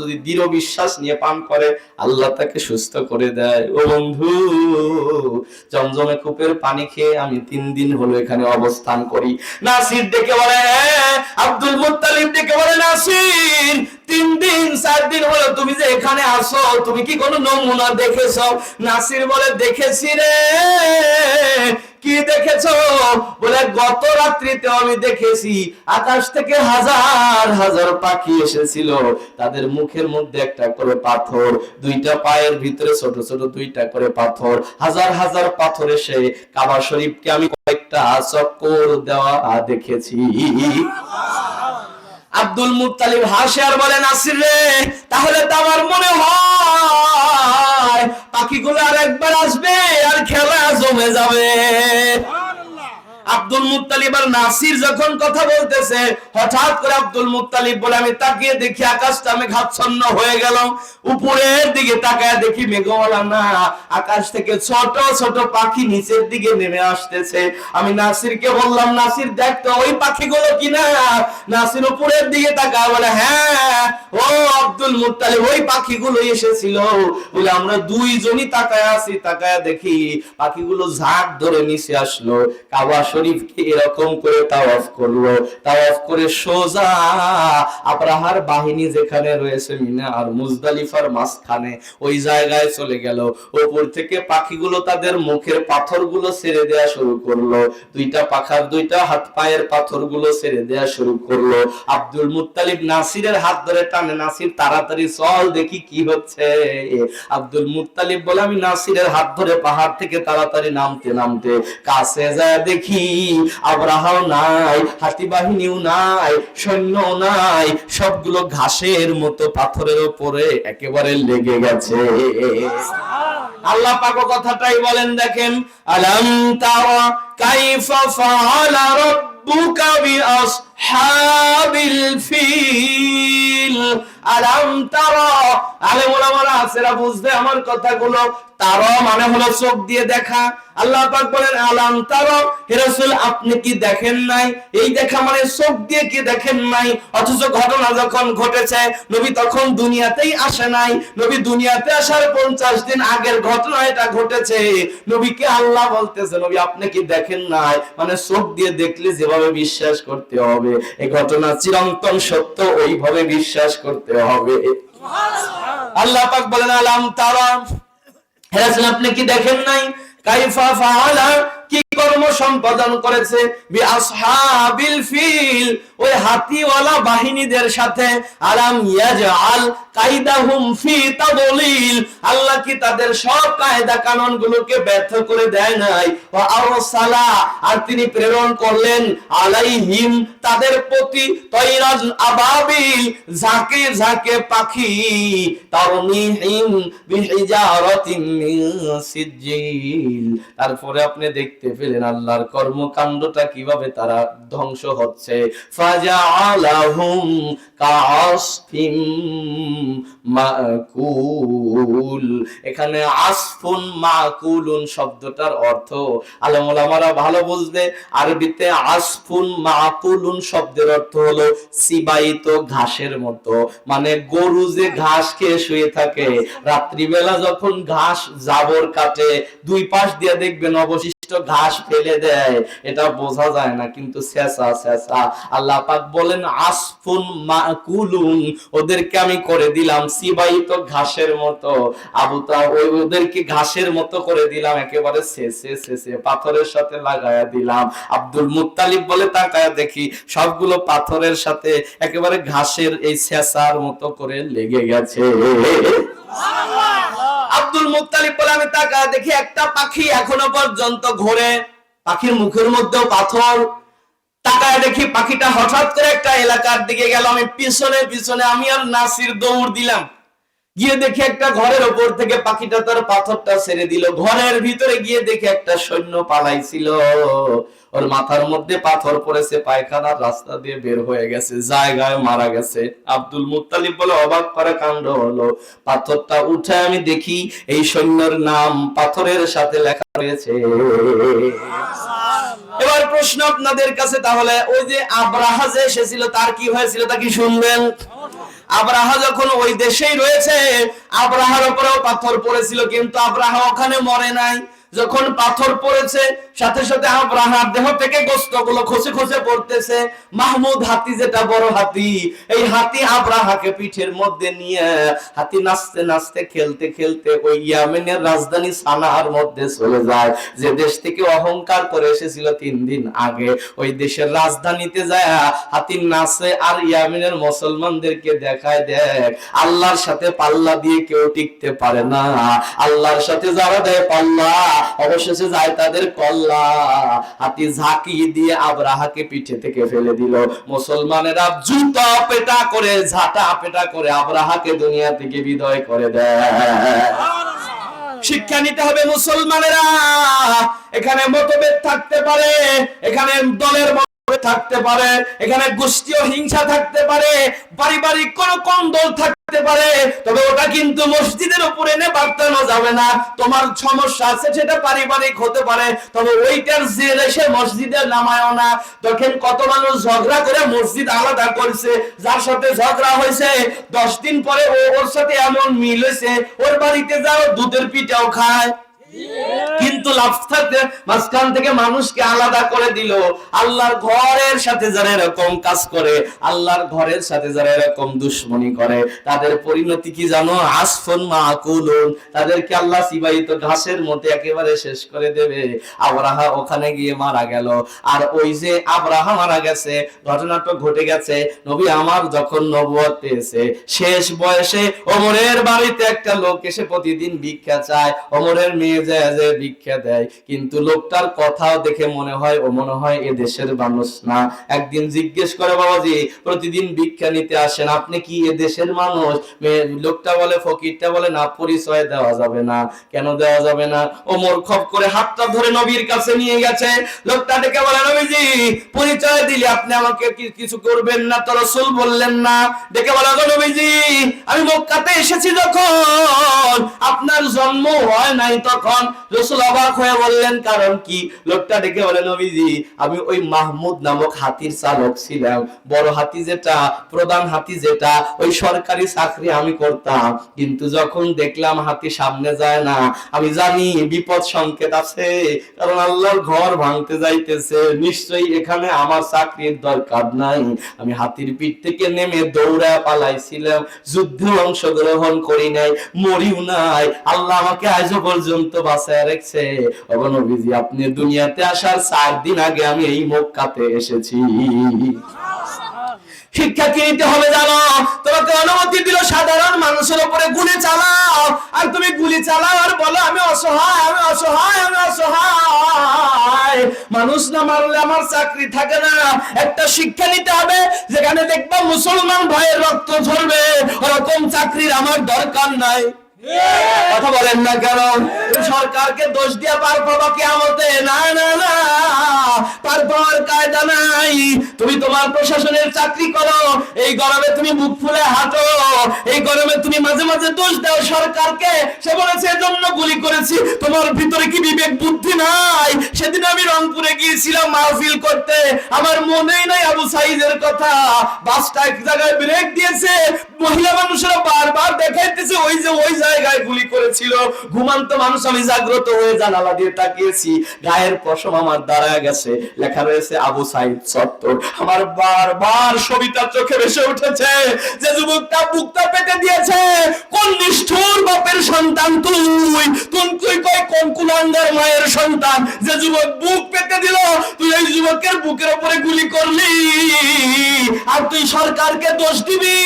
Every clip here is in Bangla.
যদি দৃঢ় বিশ্বাস নিয়ে পান করে আল্লাহ তাকে সুস্থ করে দেয়। ও বন্ধু, জমজমে কূপের পানি খেয়ে আমি 3 দিন হলো এখানে অবস্থান করি। নাসির ডেকে বলে, আব্দুল মুত্তালিব ডেকে বলে, নাসির 3 দিন 4 দিন হলো তুমি যে এখানে আসো, তুমি কি কোনো নমুনা দেখেছো? নাসির বলে, দেখেছি রে। কি দেখেছো? বলে, গত রাত্রিতে আমি দেখেছি আকাশ থেকে হাজার হাজার পাখি এসেছিল, তাদের মুখের মধ্যে একটা করে পাথর, 2টা পায়ের ভিতরে ছোট ছোট 2টা করে পাথর, হাজার হাজার পাথর এসে কাবা শরীফকে আমি কয়েকটা চক্কর দেওয়া দেখেছি। আব্দুল মুত্তালিব হাসে আর বলে, নাসির রে, তাহলে তো আমার মনে হয় পাখিগুলো আর একবার আসবে আর খেলা জমে যাবে। আব্দুল মুত্তালিব আর নাসির যখন কথা বলতেছে, হঠাৎ করে আব্দুল মুত্তালিব বলে, আমি তাকিয়ে দেখি আকাশটা মেঘাচ্ছন্ন হয়ে গেল, উপরের দিকে তাকায় দেখি মেঘওয়ালা না, আকাশ থেকে ছোট ছোট পাখি নিচের দিকে নেমে আসতেছে। আমি নাসিরকে বললাম, নাসির দেখ তো ওই পাখিগুলো কিনা? নাসির উপরের দিকে তাকায় বলে, হ্যাঁ ও আব্দুল মুত্তালিব, ওই পাখিগুলো এসেছিল। বলে, আমরা 2 জনই তাকায় আছি, তাকায় দেখি পাখিগুলো ঝাঁক ধরে নিচে আসলো, কাবা শরীফকে এরকম করে তাওয়াফ করলো, তাওয়াফ করে সোজা আবরাহার বাহিনী যেখানে রয়েছে মিনা আর মুজদালিফার মাঝখানে ওই জায়গায় চলে গেল। উপর থেকে পাখিগুলো তাদের মুখের পাথরগুলো ছেড়ে দেয়া শুরু করলো, 2টা পাখার 2টা হাত পায়ের পাথরগুলো ছেড়ে দেয়া শুরু করলো। আব্দুল মুত্তালিব নাসিরের হাত ধরে টানে, নাসির তাড়াতাড়ি চল দেখি কি হচ্ছে। আব্দুল মুত্তালিব বলে, আমি নাসিরের হাত ধরে পাহাড় থেকে তাড়াতাড়ি নামতে নামতে কাছে যায় দেখি আবরাহাও নাই, হাতি বাহিনীও নাই, সৈন্য নাই, সবগুলো ঘাসের মতো পাথরের উপরে একেবারে লেগে গেছে। আল্লাহ পাক কথাটাই বলেন, দেখেন, আলাম তারা কাইফা ফাআলা রাব্বুকা বিআসহাবিল ফিল। আলাম তারা, আলেম ওলামারা আছেরা বুঝবে আমার কথাগুলো। তারা মানে হলো চোখ দিয়ে দেখা। আল্লাহ পাক বলেন, আলাম তারা, হে রাসূল আপনি কি দেখেন নাই? এই দেখা মানে চোখ দিয়ে কি দেখেন নাই? অথচ ঘটনা যখন ঘটেছে নবী তখন দুনিয়াতেই আসে নাই, নবী দুনিয়াতে আসার 50 দিন আগের ঘটনা এটা ঘটেছে। নবীকে আল্লাহ বলতেছে, নবী আপনি কি দেখেন নাই? মানে চোখ দিয়ে দেখলে যেভাবে বিশ্বাস করতে হবে, এই ঘটনা চিরন্তন সত্য, ওইভাবে বিশ্বাস করতে হবে। আল্লাহ পাক বলেন, আলাম তারা, হে রাসূল আপনি কি দেখেন নাই? কাইফা ফাআলা, কি কর্ম সম্পাদন করেছে, বিআসহাবিল ফিল, ওই হাতিওয়ালা বাহিনীদের সাথে। আলাম ইয়াজআল কাইদাহুম ফি তাদলিল, আল্লাহ কি তাদের সব কায়দা কানুন গুলোকে ব্যর্থ করে দেয় নাই? ওয়া আরসালা, আর তিনি প্রেরণ করলেন, আলাইহিম, তাদের প্রতি, তাইরান আবাবিল, ঝাঁকে ঝাঁকে পাখি, তারমিহিম বিহিজারাতিন মিন সিজিল। তারপরে আপনি দেখতে পেলেন আল্লাহর কর্মকাণ্ডটা কিভাবে তারা ধ্বংস হচ্ছে। ফাজাআলাহুম কাআসফিম মাকুল, এখানে আসফুন মাকুলুন শব্দটার অর্থ আলেম ওলামারা ভালো বুঝবে। আরবিতে আসফুন মাকুলুন শব্দের অর্থ হলো সিবাইত ঘাসের মতো, মানে গরু যে ঘাস খেয়ে শুয়ে থাকে, রাত্রিবেলা যখন ঘাস জাবর কাটে 2 পাশ দিয়ে দেখবেন অবশিষ্ট ঘাস ফেলে দেয়, এটা বোঝা যায় না কিন্তু ছেঁচা ছেঁচা। আল্লাহ পাক বলেন, আসফুন মাকুলুন, ওদেরকে আমি করে দিলাম সিবাইত ঘাসের মতো। ওদেরকে ঘাসের মতো করে দিলাম, একেবারে ছেঁচে ছেঁচে পাথরের সাথে লাগায়া দিলাম। আব্দুল মুত্তালিব বলে, তাকায়া দেখি সবগুলো পাথরের সাথে একেবারে ঘাসের এই ছেঁচার মতো করে লেগে গেছে। আব্দুল মুত্তালিব বলে, আমি তাকায় দেখি একটা পাখি এখনো পর্যন্ত ঘোরে, পাখির মুখের মধ্যেও পাথর। তাকায় দেখি পাখিটা হঠাৎ করে একটা এলাকার দিকে গেল, আমি পিছনে পিছনে আমি আর নাসির দৌড় দিলাম, গিয়ে দেখি একটা ঘরের উপর থেকে পাখিটা তার পাথরটা ছেড়ে দিল। ঘরের ভিতরে গিয়ে দেখি একটা সৈন্য পালাইছিল, ওর মাথার মধ্যে পাথর পড়েছে, পায়খানার রাস্তা দিয়ে বের হয়ে গেছে, জায়গায় মারা গেছে। আব্দুল মুত্তালিব বলে, অবাক করা কাণ্ড হলো, পাথরটা উঠে আমি দেখি এই সৈন্যর নাম পাথরের সাথে লেখা রয়েছে। এবার প্রশ্ন আপনাদের কাছে, তাহলে ওই যে আবরাহা যে এসেছিল তার কি হয়েছিল তা কি শুনবেন? আব্রাহা যখন ওই দেশেই রয়েছে, আব্রাহার উপরেও পাথর পড়েছিল, কিন্তু আব্রাহা ওখানে মরে নাই। যখন পাথর পড়েছে, সাথে সাথে আব্রাহার দেহ থেকে গোশতগুলো খসে খসে পড়তেছে। মাহমুদ হাতি, যেটা বড় হাতি, এই হাতি আব্রাহাকে পিঠের মধ্যে নিয়ে হাতি নাচতে নাচতে খেলতে খেলতে ওই ইয়েমেনের রাজধানী সানার মধ্যে চলে যায়, যে দেশ থেকে অহংকার করে এসেছিল 3 দিন আগে। ওই দেশের রাজধানীতে যায় হাতি নাচে আর ইয়েমেনের মুসলমানদেরকে দেখায়, দেখ আল্লাহর সাথে পাল্লা দিয়ে কেউ টিকতে পারে না, আল্লাহর সাথে যারা দেয় পাল্লা অবশেষে যায় তাদের কল্লা। হাতি ঝাঁকি দিয়ে আব্রাহাকে পিঠে থেকে ফেলে দিল। মুসলমানেরা জুতা পেটা করে, ঝাঁটা পেটা করে আব্রাহাকে দুনিয়া থেকে বিদায় করে দেয়। শিক্ষা নিতে হবে মুসলমানেরা। এখানে মতভেদ থাকতে পারে, এখানে দলের থাকতে পারে, এখানে গোষ্ঠীয় হিংসা থাকতে পারে, পারিবারিক কোন কোন্দল থাকতে পারে, তবে ওটা কিন্তু মসজিদের উপরে এনে বাড়ানো যাবে না। তোমার সমস্যা আছে, সেটা পারিবারিক হতে পারে, তবে ওইটার জেরে সে মসজিদে নামায়ও না। দেখেন কত মানুষ ঝগড়া করে মসজিদ আলাদা করছে, যার সাথে ঝগড়া হয়েছে 10 দিন পরে ওর সাথে এমন মিল হয়েছে, ওর বাড়িতে যাও দুধের পিঠাও খায়, কিন্তু মাঝখান থেকে মানুষকে আলাদা করে দিল। আল্লাহর ঘরের সাথে যারা এরকম কাজ করে, আল্লাহর ঘরের সাথে যারা এরকম দুশ্মনী করে, তাদের পরিণতি কি জানো? আসফুন মাকুলুন, তাদেরকে আল্লাহ চিবাইত ঘাসের মতো একেবারে শেষ করে দেবে। আব্রাহা ওখানে গিয়ে মারা গেল। আর ওই যে আব্রাহা মারা গেছে, ঘটনাটা ঘটে গেছে নবী আমার যখন নবুয়ত পেয়েছে, শেষ বয়সে ওমরের বাড়িতে একটা লোক এসে প্রতিদিন ভিক্ষা চায়, ওমরের মেয়ে যে ভিক্ষা দেয়, কিন্তু লোকটার কথাও দেখে মনে হয় এ দেশের মানুষ না। একদিন জিজ্ঞেস করে, বাবাজি প্রতিদিন ভিক্ষা নিতে আসেন, আপনি কি এ দেশের মানুষ? লোকটা বলে, ফকিরটা বলে, না, পরিচয় দেওয়া যাবে না। কেন দেওয়া যাবে না? ওমর খপ করে হাতটা ধরে নবীর কাছে নিয়ে গেছে। লোকটা ডেকে বলে, নবীজি পরিচয় দিলে আপনি আমাকে কিছু করবেন না, তো রাসূল বললেন না। ডেকে বলে, নবীজি আমি মক্কাতে এসেছি যখন, আপনার জন্ম হয় নাই তখন। রাসূল অবাক হয়ে বললেন, কারণ কি? লোকটা ডেকে বলে, নবীজি আমি ওই মাহমুদ নামক হাতির চালক ছিলাম, বড় হাতি যেটা, প্রধান হাতি যেটা, ওই সরকারি চাকরি আমি করতাম, কিন্তু যখন দেখলাম হাতি সামনে যায় না, আমি জানি বিপদ সংকেত আছে, কারণ আল্লাহর ঘর ভাঙতে যাইতেছে, নিশ্চয়ই এখানে আমার চাকরির দরকার নাই। আমি হাতির পিঠ থেকে নেমে দৌড়া পালাইছিলাম, যুদ্ধে অংশগ্রহণ করি নাই, মরিও নাই, আল্লাহ আমাকে আজও পর্যন্ত বাঁচায় রেখেছে। ওগো নবীজি আপনি দুনিয়াতে আসার 4 দিন আগে আমি এই মক্কাতে এসেছি। শিক্ষা কি নিতে হবে জানো? তোমাকে অনুমতি দিল সাধারণ মানুষের উপরে গুলি চালাও, আর তুমি গুলি চালাও আর বলো আমি অসহায়, আমি অসহায়, আমি অসহায়। মানুষ না মারলে আমার চাকরি থাকে না। একটা শিক্ষা নিতে হবে, যেখানে দেখবা মুসলমান ভাইয়ের রক্ত ঝরবে, ওরকম চাকরির আমার দরকার নাই। কথা বলেন না কেন? সরকারকে দোষ দিয়া পার পাবা কিয়ামতে? না না না, পার পাওয়ার কায়দা নাই। তুমি তোমার প্রশাসনের চাকরি করো, এই গরমে তুমি বুক ফুলে হাঁটো, এই গরমে তুমি মাঝে মাঝে দোষ দাও সরকারকে, সে বলেছে এজন্য গুলি করেছি। তোমার ভিতরে কি বিবেক বুদ্ধি নাই? সেদিন আমি রংপুরে গিয়েছিলাম মাহফিল করতে, আমার মনেই নাই আবু সাইদের কথা। বাসটা এক জায়গায় ব্রেক দিয়েছে, মহিলা মানুষেরা বারবার দেখাইতেছে ওই যে ওই জায়গায় গুলি করেছিল। ঘুমান্ত মানুষ, আমি জাগ্রত হয়ে জানালা দিয়ে তাকিয়েছি, গায়ের পশম আমার দাঁড়ায় গেছে, লেখা রয়েছে আবু সাইদ চত্বর। আমার বারবার সবিতা চোখে ভেসে উঠেছে, যে যুবকটা বুকটা পেতে দিয়েছে, কোন নিষ্ঠুর বাপের সন্তান তুই, তুই কই কোন কুলাঙ্গার মায়ের সন্তান, যে যুবক বুক পেতে দিল, তুই এই যুবকের বুকের উপরে গুলি করলি, আর তুই সরকারকে দোষ দিবি।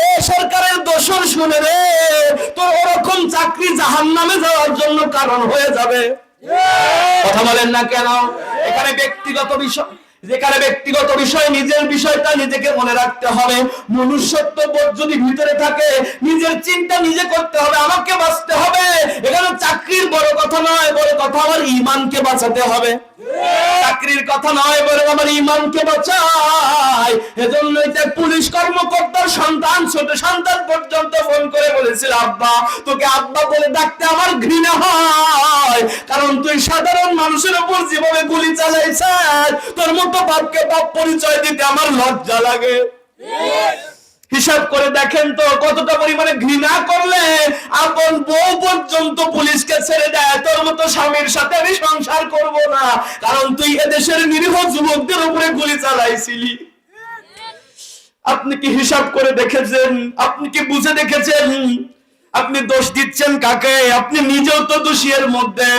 এ সরকারের দোষর শুনে রে, তোর ওরকম চাকরি জাহান্নামে যাওয়ার জন্য কারণ হয়ে যাবে। কথা বলেন না কেন? এখানে ব্যক্তিগত বিষয়, যেখানে ব্যক্তিগত বিষয়, নিজের বিষয়টা নিজেকে মনে রাখতে হবে। মনুষ্যত্ব বোধ যদি ভিতরে থাকে, নিজের চিন্তা নিজে করতে হবে, আমাকে বাঁচতে হবে। এখানে চাকরির বড় কথা নয়, বড় কথা আমার ঈমানকে বাঁচাতে হবে। চাকরির কথা নয়, বরং আমার ঈমানকে বাঁচাই। এজন্য এটা পুলিশ কর্মকর্তার সন্তান, ছোট সন্তান পর্যন্ত ফোন করে বলেছিল, আব্বা তোকে আব্বা বলে ডাকতে আমার ঘৃণা হয়, কারণ তুই সাধারণ মানুষের উপর যেভাবে গুলি চালাইছিস, তোর মতো বাপকে বাপ পরিচয় দিতে আমার লজ্জা লাগে। হিসাব করে দেখেন তো কতটা পরিমাণে ঘৃণা করলে আপন বউ পর্যন্ত পুলিশকে ছেড়ে দেয়, তোর মতো স্বামীর সাথে আমি সংসার করব না, কারণ তুই এদেশের নিরীহ যুবকদের উপরে গুলি চালাইছিলি। আপনি কি হিসাব করে দেখেছেন? আপনি কি বুঝে দেখেছেন? আপনি দোষ দিচ্ছেন কাকে? আপনি নিজেও তো দোষী এর মধ্যে।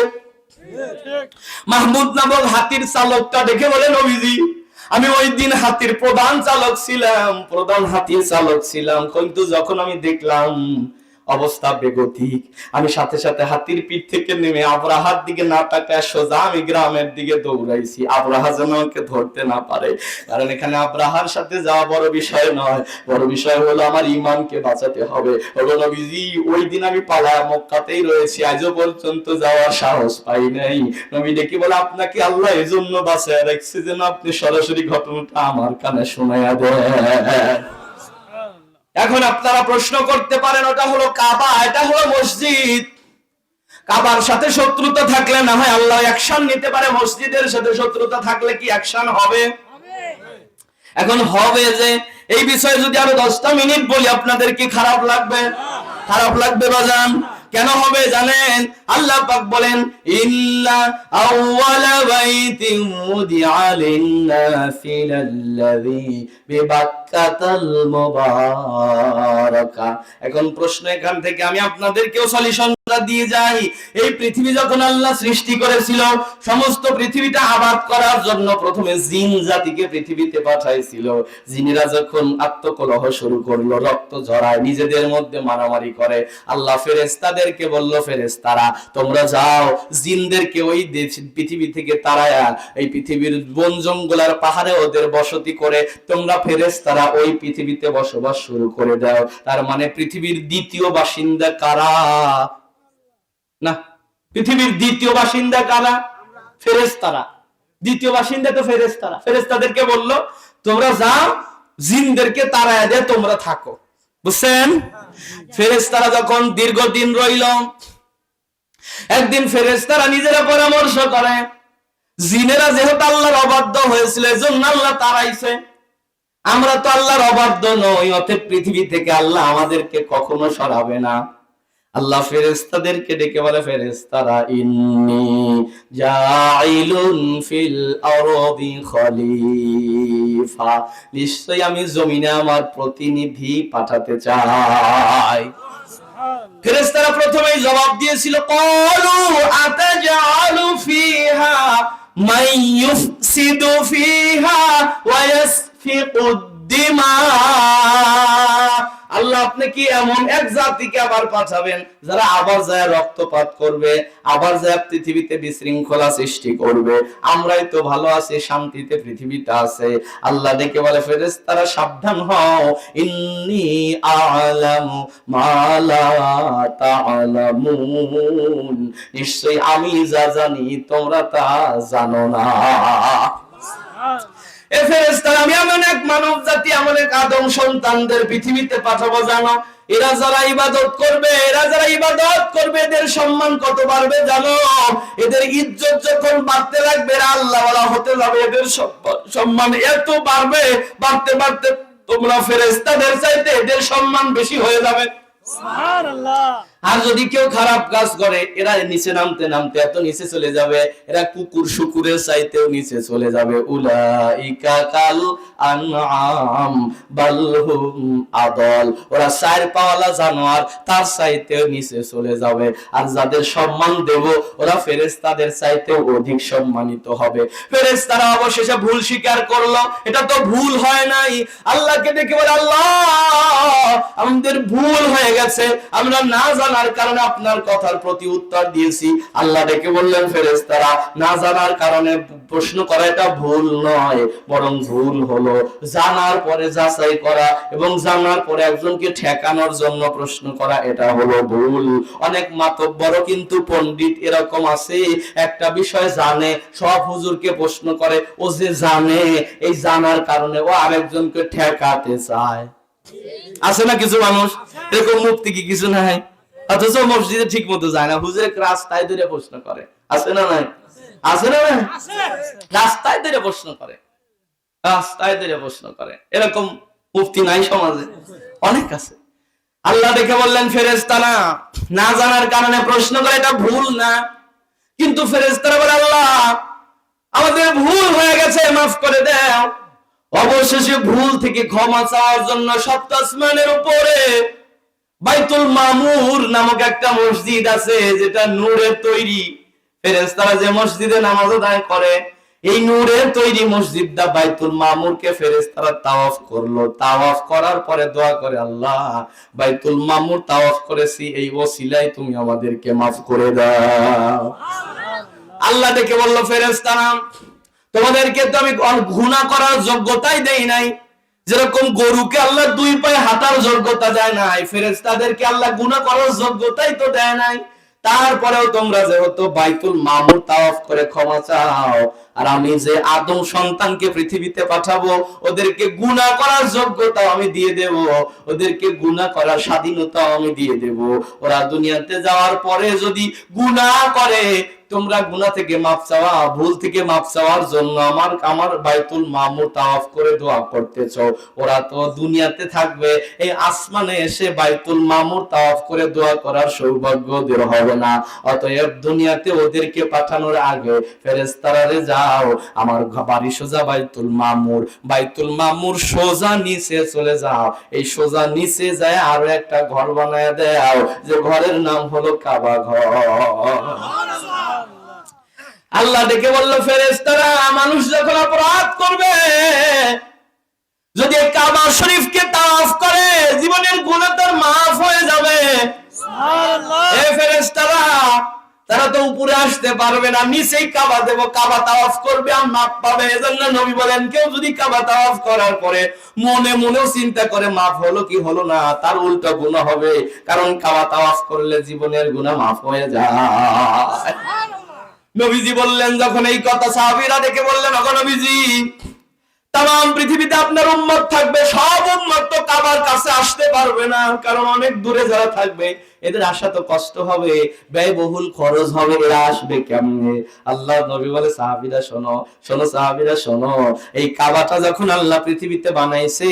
মাহমুদ নামক হাতির চালকটা দেখে বলে, নবীজি আমি ওই দিন হাতির প্রধান চালক ছিলাম, প্রধান হাতির চালক ছিলাম, কিন্তু যখন আমি দেখলাম অবস্থা বেগতিক, আমি সাথে সাথে হাতির পিঠ থেকে নেমে আবরাহার দিকে না তাকায় সোজা আমি গ্রামের দিকে দৌড়াইছি, আবরাহা যেন আমাকে ধরতে না পারে। কারণ এখানে আবরাহার সাথে যাওয়া বড় বিষয় নয়, বড় বিষয় হলো আমার ইমানকে বাঁচাতে হবে। হলো নবীজি ওই দিন আমি পালায়া মক্কাতেই রয়েছি, আজও পর্যন্ত যাওয়ার সাহস পাই নাই। নবী ডেকে বলে, আপনাকে আল্লাহ এজন্য বাঁচায় রাখছে যেন আপনি সরাসরি ঘটনাটা আমার কানে শোনায়া দেন। এখন আপনারা প্রশ্ন করতে পারেন, ওটা হলো কাবা, এটা হলো মসজিদ। কাবার সাথে শত্রুতা থাকলে না হয় আল্লাহ অ্যাকশন নিতে পারে, মসজিদের সাথে শত্রুতা থাকলে কি অ্যাকশন হবে? এখন হবে যে এই বিষয়ে যদি আরো 10টা মিনিট বলি আপনাদের কি খারাপ লাগবে? খারাপ লাগবে বাজান? কেন হবে জানেন? আল্লাহ পাক বলেন, ইন্না আউওয়ালা বাইতিন উদিআ লিন-নাসি লাল্লাযী বিবাক্কাতাল মুবারাকা। এখন প্রশ্ন এখান থেকে আমি আপনাদেরকেও সলিউশনটা দিয়ে যাই। এই পৃথিবী যখন আল্লাহ সৃষ্টি করেছিল, সমস্ত পৃথিবীটা আবাদ করার জন্য প্রথমে জিন জাতিকে পৃথিবীতে পাঠাইছিল। জিনেরা যখন আত্মকলহ শুরু করলো, রক্ত ঝরায়, নিজেদের মধ্যে মারামারি করে, আল্লাহ ফেরেশতাদেরকে বলল, ফেরেশতারা তোমরা যাও জিনদেরকে ওই পৃথিবী থেকে তাড়ায়া এই পৃথিবীর বন জঙ্গল আর পাহাড়ে ওদের বসতি করে তোমরা ফেরেশতারা ওই পৃথিবীতে বসবাস শুরু করে দাও। তার মানে পৃথিবীর দ্বিতীয় বাসিন্দা কারা? না, পৃথিবীর দ্বিতীয় বাসিন্দা কারা? ফেরেশতারা। দ্বিতীয় বাসিন্দা তো ফেরেশতারা। ফেরেশতাদেরকে বলল তোমরা যাও জিনদেরকে তাড়ায়া দিয়ে তোমরা থাকো। বুঝছেন? ফেরেশতারা যখন দীর্ঘদিন রইল, একদিন ফেরেশতারা নিজেরা পরামর্শ করে, জিনেরা যেহেতু আল্লাহর অবাধ্য হয়েছিল এজন্য আল্লাহ তাড়াইছে, আমরা তো আল্লাহর অবাধ্য নই, অতএব পৃথিবী থেকে আল্লাহ আমাদেরকে কখনো সরাবে না। আল্লাহ ফেরেশতাদেরকে ডেকে বলে, ফেরেশতারা ইন্নী জাইলুন ফিল আরদি খলিফা, নিশ্চয়ই আমি জমিনে আমার প্রতিনিধি পাঠাতে চাই। ফেরেশতারা প্রথমেই জবাব দিয়েছিল, ক্বালু আতাজআলু ফিহা মান ইউফসিদু ফিহা ওয়া ইয়াসফিকুদ দিমা। আল্লাহ আপনি কি এমন এক জাতিকে আবার পাঠাবেন যারা আবার যায় রক্তপাত করবে, আবার যায় পৃথিবীতে বিশৃঙ্খলা সৃষ্টি করবে? আমরাই তো ভালো আছি, শান্তিতে পৃথিবীতে আছে। আল্লাহ ডেকে বলে, ফেরেশতারা সাবধান হও, ইন্নী আ'লামু মা লা তা'লামুন, নিশ্চয়ই আমি যা জানি তোমরা তা জানো না। আমি এমন এক মানব জাতি, এমন এক আদম সন্তানদের পৃথিবীতে পাঠাবো জানো, এরা যারা ইবাদত করবে, এদের সম্মান কত বাড়বে জানো? এদের ইজ্জত যখন বাড়তে লাগবে, এরা আল্লাহওয়ালা হতে যাবে, এদের সম্মান এত বাড়বে, বাড়তে বাড়তে তোমরা ফেরেশতাদের চাইতে এদের সম্মান বেশি হয়ে যাবে। সুবহানাল্লাহ। আর যদি কেউ খারাপ কাজ করে, এরা নিচে নামতে নামতে এত নিচে চলে যাবে, এরা কুকুর শুকুরের চাইতেও নিচে চলে যাবে। উলাইকা কাল আনআম বাল হুম আদল, ওরা চার পাওয়ালা জানোয়ার, তার চাইতেও নিচে চলে যাবে। আর যাদের সম্মান দেব, ওরা ফেরেশতাদের চাইতেও অধিক সম্মানিত হবে। ফেরেশতারা অবশেষে ভুল স্বীকার করলো, এটা তো ভুল হয় নাই। আল্লাহকে ডেকে বলে, আল্লাহ আমাদের ভুল হয়ে গেছে, আমরা না জানার কারণে আপনার কথার প্রতি উত্তর দিয়েছি। আল্লাহ ডেকে বললেন, ফেরেশতারা না জানার কারণে প্রশ্ন করা এটা ভুল নয়, বরং ভুল হলো জানার পরে যাচাই করা এবং জানার পরে একজনকে ঠেকানোর জন্য প্রশ্ন করা, এটা হলো ভুল। অনেক মাতব্বর কিন্তু পণ্ডিত এরকম আছে, একটা বিষয় জানে, সব হুজুরকে প্রশ্ন করে, ও যে জানে, এই জানার কারণে ও আরেকজনকে ঠেকাতে চায়। আছে না কিছু মানুষ এরকম? মুক্তি কি কিছু নাই? অথচ মসজিদে ঠিক মতো যায় না, হুজুরে রাস্তায় ধরে প্রশ্ন করে। আছে না নাই? আছে না নাই? রাস্তায় ধরে প্রশ্ন করে, রাস্তায় ধরে প্রশ্ন করে। এরকম মুফতি নাই সমাজে? অনেক আছে। আল্লাহ দেখে বললেন ফেরেশতারা না জানার কারণে প্রশ্ন করে, এটা ভুল না। কিন্তু ফেরেশতারা বলে, আল্লাহ আমাদের ভুল হয়ে গেছে, মাফ করে দাও। অবশেষে ভুল থেকে ক্ষমা চাওয়ার জন্য সপ্ত আসমানের উপরে বাইতুল মামুর নামক একটা মসজিদ আছে, যেটা নূরের তৈরি। ফেরেশতারা যে মসজিদে নামাজ আদায় করে, এই নূরের তৈরি মসজিদটা বাইতুল মামুরকে ফেরেশতারা তাওয়াফ করলো। তাওয়াফ করার পরে দোয়া করে, আল্লাহ বাইতুল মামুর তাওয়াফ করেছি, এই ওসিলায় তুমি আমাদেরকে মাফ করে দাও। আল্লাহ ডেকে বলল, ফেরেশতারা তোমাদেরকে তো আমি গুনাহ করার যোগ্যতাই দেই নাই। যেরকম গরুকে আল্লাহ দুই পায়ে হাঁটার যোগ্যতা দেয় নাই, ফেরেশতাদেরকে আল্লাহ গুনাহ করার যোগ্যতাই তো দেয় নাই। তারপরেও তোমরা যেহেতু বাইতুল মামুর তাওয়াফ করে ক্ষমা চাও, আর আমি যে আদম সন্তানকে পৃথিবীতে পাঠাবো, ওদেরকে গুনাহ করার যোগ্যতা আমি দিয়ে দেব, ওদেরকে গুনাহ করার স্বাধীনতা আমি দিয়ে দেব। ওরা দুনিয়াতে যাওয়ার পরে যদি গুনাহ করে, তোমরা গুনাহ থেকে মাফ চাওয়া, ভুল থেকে মাফ চাওয়ার জন্য আমার বাইতুল মামুর তাওয়াফ করে দোয়া করতেছো। ওরা তো দুনিয়াতে থাকবে, এই আসমানে এসে বাইতুল মামুর তাওয়াফ করে দোয়া করার সৌভাগ্য ওদের হবে না। অতএব দুনিয়াতে ওদেরকে পাঠানোর আগে ফেরেশতারা যাও, আমার বাড়ি সোজা বাইতুল মামুর, বাইতুল মামুর সোজা নিচে চলে যাও। এই সোজা নিচে যায় আরো একটা ঘর বানায় দাও, যে ঘরের নাম হলো কাবা ঘর। আল্লাহ ডেকে বলল, ফেরেশতারা মানুষ যখন অপরাধ করবে, যদি কাবা শরীফকে তাওয়াফ করে, জীবনের গুনাহ তার মাফ হয়ে যাবে। সুবহানাল্লাহ। এই ফেরেশতারা তারা তো উপরে আসতে পারবে না, নিচেই কাবা দেব, কাবা তাওয়াফ করবে আর মাফ পাবে। এজন্য নবী বলেন, কেউ যদি কাবা তাওয়াফ করার পরে মনে মনেও চিন্তা করে মাফ হলো কি হলো না, তার উল্টা গুনাহ হবে। কারণ কাবা তাওয়াফ করলে জীবনের গুনাহ মাফ হয়ে যায়। নবীজি বললেন, যখন এই কথা সাহাবীরা দেখে বললেন, ওগো নবীজি, তাম পৃথিবীতে আপনার উম্মত থাকবে, সব উম্মত তো কাবার কাছে আসতে পারবে না, কারণ অনেক দূরে যারা থাকবে এদের আসা তো কষ্ট হবে, ব্যয়বহুল খরচ হবে, এরা আসবে কেমনে? আল্লাহ নবী বলে, সাহাবীরা শোনো, শোনো সাহাবীরা শোনো, এই কাবাটা যখন আল্লাহ পৃথিবীতে বানাইছে,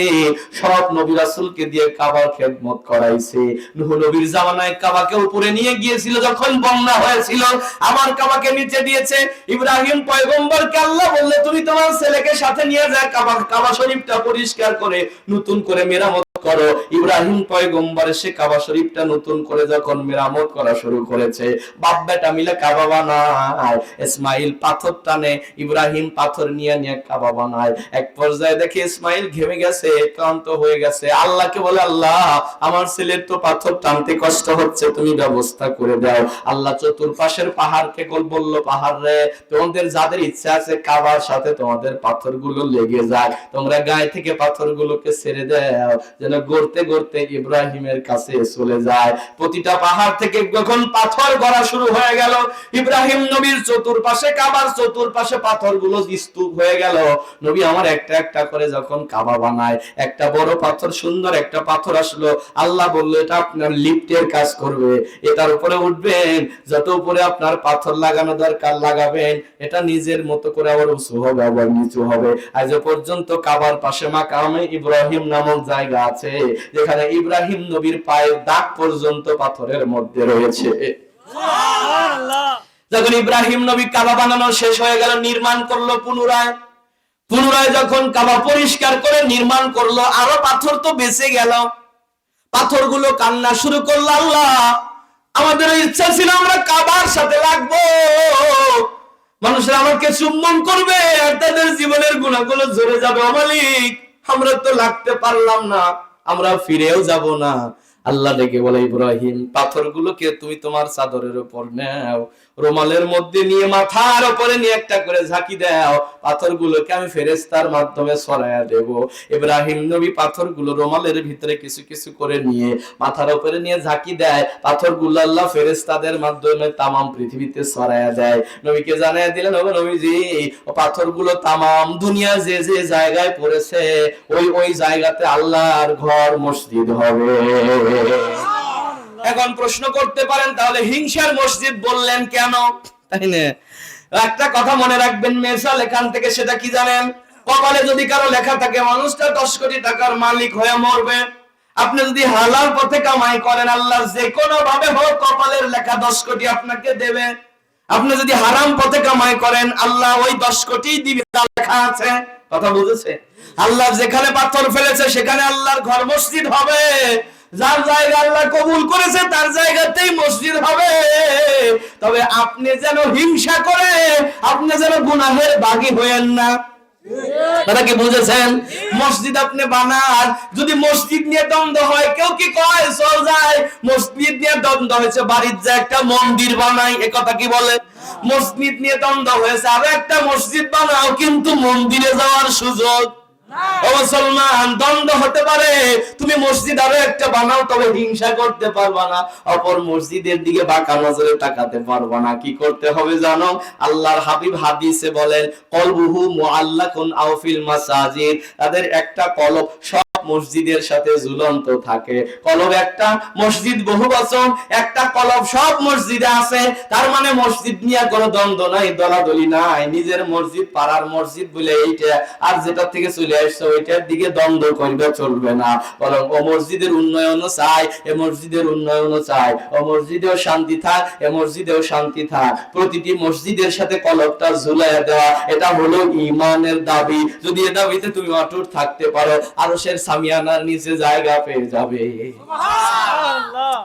সব নবী রাসূলকে দিয়ে কাবার খেদমত করাইছে। নূহ নবীর জামানায় কাবাকে উপরে নিয়ে গিয়েছিল, যখন বন্যা হয়েছিল আমার কাবাকে নিচে দিয়েছে। ইব্রাহিম পয়গম্বরকে আল্লাহ বললে, তুমি তোমার ছেলেকে সাথে নিয়ে যা, কাবা শরীফটা পরিষ্কার করে নতুন করে মেরামত করো। ইব্রাহিম পয়গম্বর সে কাবা শরীফটা নতুন করে যখন মেরামত করা শুরু করেছে, বাপ বেটা মিলে কাবা বানায়। ইসমাইল পাথর টানে, ইব্রাহিম পাথর নিয়ে নিয়ে কাবা বানায়। এক পর্যায়ে দেখে ইসমাইল ঘেমে গেছে, ক্লান্ত হয়ে গেছে। আল্লাহকে বলে, আল্লাহ আমার ছেলের তো পাথর টানতে কষ্ট হচ্ছে, তুমি ব্যবস্থা করে দাও। আল্লাহ চতুর্পাশের পাহাড়কে বলল, পাহাড় রে, তোমাদের যাদের ইচ্ছা আছে কাবার সাথে তোমাদের পাথরগুলো লেগে যায়, তোমরা গায়ে থেকে পাথরগুলোকে ছেড়ে দাও, যেন গড়তে গড়তে ইব্রাহিমের কাছে চলে যায়। প্রতিটা পাহাড় থেকে যখন পাথর গড়া শুরু হয়ে গেল, ইব্রাহিম নবীর চতুর্পাশে, কাবার চতুর্পাশে পাথরগুলো স্তূপ হয়ে গেল। নবী আমার একটা একটা করে যখন কাবা বানায়, একটা বড় পাথর, সুন্দর একটা পাথর আসলো। আল্লাহ বলল, এটা আপনার লিফটের কাজ করবে, এটার উপরে উঠবেন, যত উপরে আপনার পাথর লাগানো দরকার লাগাবেন, এটা নিজের মতো করে আবার উঁচু হবে, আবার নিচু হবে। আজ পর্যন্ত কাবার পাশে মাকামে ইব্রাহিম নামক জায়গা আছে, যেখানে ইব্রাহিম নবীর পায়ের দাগ পর্যন্ত পাথরের মধ্যে রয়েছে। সুবহানাল্লাহ। যখন ইব্রাহিম নবী কাবা বানানো শেষ হয়ে গেল, নির্মাণ করলো পুনরায় যখন কাবা পরিষ্কার করে নির্মাণ করলো, আরো পাথর তো বেঁচে গেল। পাথরগুলো কান্না শুরু করলো, আল্লাহ আমাদের ইচ্ছা ছিল আমরা কাবার সাথে লাগবো, মানুষরা আমাকে চুম্বন করবে আর তাদের জীবনের গুনাহগুলো ঝরে যাবে। ও মালিক, আমরা তো লাগতে পারলাম না, আমরা ফিরেও যাব না। আল্লাহ ডেকে বলে, ইব্রাহিম পাথরগুলোকে তুমি তোমার চাদরের উপর নাও, রুমালের মধ্যে নিয়ে মাথার উপরে নিয়ে একটা করে ঝাঁকি দাও, পাথরগুলোকে আমি ফেরেশতার মাধ্যমে সরায়া দেব। ইব্রাহিম নবী পাথরগুলো রুমালের ভিতরে কিছু কিছু করে নিয়ে মাথার উপরে নিয়ে ঝাঁকি দেয়, পাথরগুলো আল্লাহ ফেরেশতাদের মাধ্যমে তাম পৃথিবীতে সরায়া দেয়। নবীকে জানায়া দিলেন, ও নবীজি, ও পাথরগুলো তাম দুনিয়া যে যে জায়গায় পড়েছে, ওই ওই জায়গাতে আল্লাহর ঘর মসজিদ হবে। এখন প্রশ্ন করতে পারেন, তাহলে হিংসার মসজিদ বললেন কেন? তাই না? একটা কথা মনে রাখবেন মেসাল এখান থেকে, সেটা কি জানেন? কপালে যদি কারো লেখা থাকে মানুষটা 10 কোটি টাকার মালিক হয়ে মরবে, আপনি যদি হালাল পথে কামাই করেন আল্লাহ যে কোনো ভাবে হোক কপালের লেখা 10 কোটি আপনাকে দেবে। আপনি যদি হারাম পথে কামাই করেন আল্লাহ ওই 10 কোটি দিবে, যা লেখা আছে। কথা বুঝেছে? আল্লাহ যেখানে পাথর ফেলেছে সেখানে আল্লাহর ঘর মসজিদ হবে, যার জায়গা আল্লাহ কবুল করেছে তার জায়গাতেই মসজিদ হবে। তবে আপনি যেন হিংসা করে, আপনি যেন গুনাহের বাগী হয়েন না। কথা কি বুঝেছেন? মসজিদ আপনি বানান, যদি মসজিদ নিয়ে দ্বন্দ্ব হয়, কেউ কি কয় চল যায়, মসজিদ নিয়ে দ্বন্দ্ব হয়েছে বাড়ির যে একটা মন্দির বানাই, এ কথা কি বলে? মসজিদ নিয়ে দ্বন্দ্ব হয়েছে আরো একটা মসজিদ বানাও, কিন্তু মন্দিরে যাওয়ার সুযোগ। ও মুসলমান, দ্বন্দ্ব হতে পারে, তুমি মসজিদ আরো একটা বানাও, তবে হিংসা করতে পারবা না, অপর মসজিদের দিকে বাঁকা নজরে তাকাতে পারবা না। কি করতে হবে জানো? আল্লাহর হাবিব হাদিসে বলেন কলবুহু মুআল্লাকুন আও ফিল মাসাজিদ, তাদের একটা কলব সব মসজিদের সাথে ঝুলন্ত থাকে। কলব একটা, মসজিদ বহুবচন, একটা কলব সব মসজিদে আছে। তার মানে মসজিদ নিয়ে কোনো দ্বন্দ্ব নাই, দলাদলি নাই। নিজের মসজিদ পাড়ার মসজিদ বলে এইটা, আর যেটা থেকে চলে আসছে ওইটার দিকে দ্বন্দ্ব করবে চলবে না। বরং ও মসজিদের উন্নয়নও চাই, এ মসজিদের উন্নয়নও চাই, ও মসজিদেও শান্তি থাক, এ মসজিদেও শান্তি থাক। প্রতিটি মসজিদের সাথে কলবটা ঝুলাইয়া দেওয়া, এটা হলো ঈমানের দাবি। যদি এ দাবিতে তুমি অটুট থাকতে পারো, আরশের সামিয়ানার নিচে জায়গা পেয়ে যাবে। সুবহানাল্লাহ।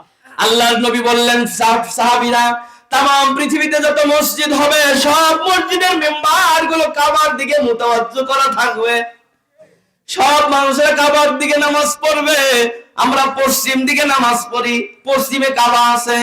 আল্লাহর নবী বললেন সাহাবীরা, তাম পৃথিবীতে যত মসজিদ হবে সব মসজিদের মেম্বার গুলো কাবার দিকে মুতাওয়াজ্জু করা থাকবে, সব মানুষের কাবার দিকে নামাজ পড়বে। আমরা পশ্চিম দিকে নামাজ পড়ি, পশ্চিমে কাবা আছে,